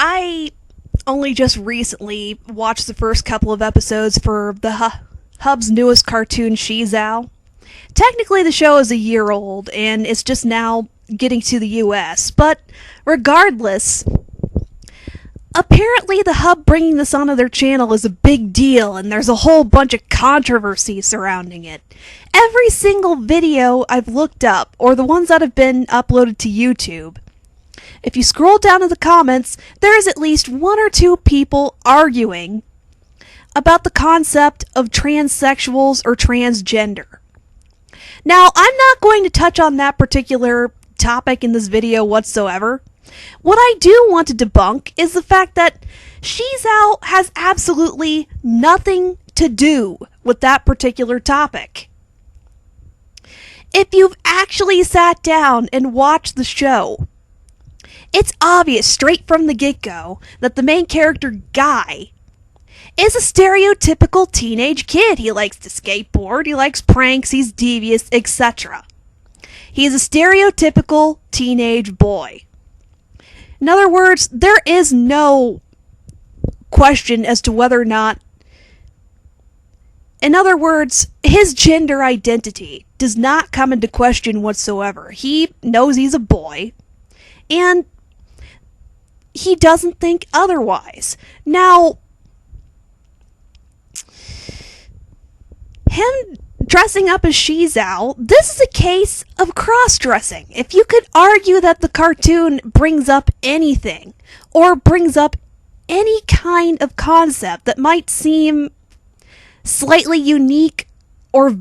I only just recently watched the first couple of episodes for the Hub's newest cartoon, SheZow. Technically, the show is a year old, and it's just now getting to the US, but regardless, apparently the Hub bringing this onto their channel is a big deal, and there's a whole bunch of controversy surrounding it. Every single video I've looked up, or the ones that have been uploaded to YouTube, if you scroll down to the comments, there is at least one or two people arguing about the concept of transsexuals or transgender. Now, I'm not going to touch on that particular topic in this video whatsoever. What I do want to debunk is the fact that SheZow has absolutely nothing to do with that particular topic. If you've actually sat down and watched the show, it's obvious straight from the get-go that the main character, Guy, is a stereotypical teenage kid. He likes to skateboard, he likes pranks, he's devious, etc. He is a stereotypical teenage boy. In other words, there is no question as to whether or not... In other words, his gender identity does not come into question whatsoever. He knows he's a boy, and he doesn't think otherwise. Now, him dressing up as SheZow, this is a case of cross-dressing. If you could argue that the cartoon brings up anything, or brings up any kind of concept that might seem slightly unique or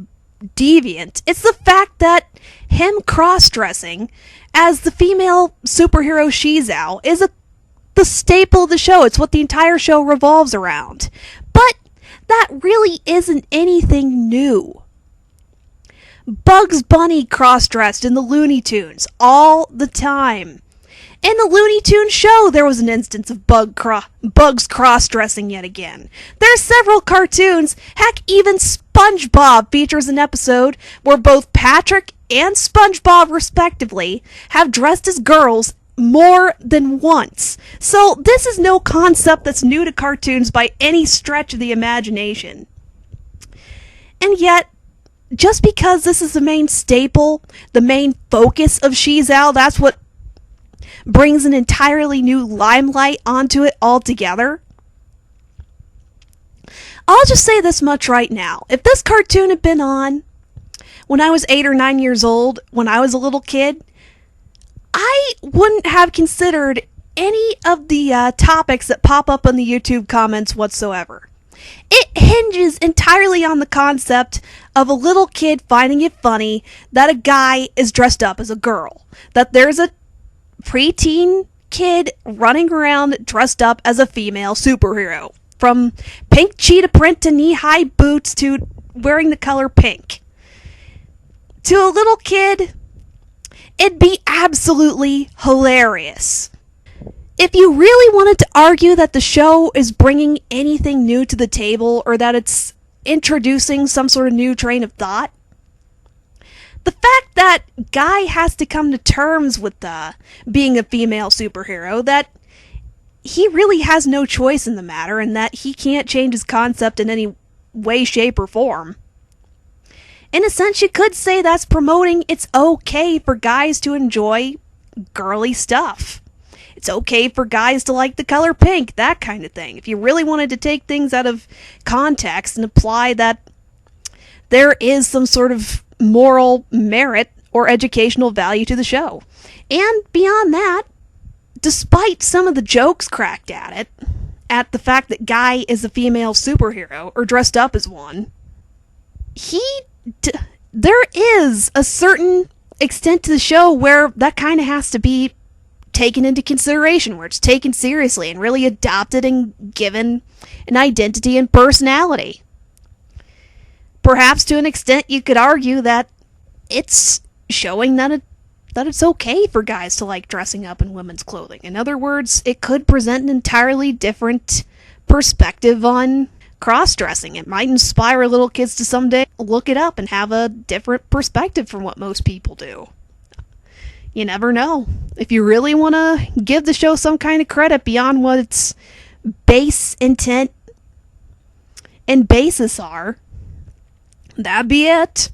deviant, it's the fact that him cross-dressing as the female superhero SheZow is the staple of the show. It's what the entire show revolves around. But that really isn't anything new. Bugs Bunny cross-dressed in the Looney Tunes all the time. In the Looney Tunes show, there was an instance of Bugs cross-dressing yet again. There are several cartoons, heck, even SpongeBob features an episode where both Patrick and SpongeBob, respectively, have dressed as girls more than once. So this is no concept that's new to cartoons by any stretch of the imagination. And yet, just because this is the main staple, the main focus of SheZow, that's what brings an entirely new limelight onto it altogether. I'll just say this much right now. If this cartoon had been on when I was 8 or 9 years old, when I was a little kid, I wouldn't have considered any of the topics that pop up on the YouTube comments whatsoever. It hinges entirely on the concept of a little kid finding it funny that a guy is dressed up as a girl. That there's a preteen kid running around dressed up as a female superhero. From pink cheetah print to knee-high boots to wearing the color pink. To a little kid, it'd be absolutely hilarious. If you really wanted to argue that the show is bringing anything new to the table, or that it's introducing some sort of new train of thought, the fact that Guy has to come to terms with being a female superhero, that he really has no choice in the matter, and that he can't change his concept in any way, shape, or form. In a sense, you could say that's promoting it's okay for guys to enjoy girly stuff. It's okay for guys to like the color pink, that kind of thing. If you really wanted to take things out of context and apply that there is some sort of moral merit or educational value to the show. And beyond that, despite some of the jokes cracked at it, at the fact that Guy is a female superhero, or dressed up as one, there is a certain extent to the show where that kind of has to be taken into consideration, where it's taken seriously and really adopted and given an identity and personality. Perhaps to an extent you could argue that it's showing that it's okay for guys to like dressing up in women's clothing. In other words, it could present an entirely different perspective on cross-dressing. It might inspire little kids to someday look it up and have a different perspective from what most people do. You never know. If you really want to give the show some kind of credit beyond what its base intent and basis are, that'd be it.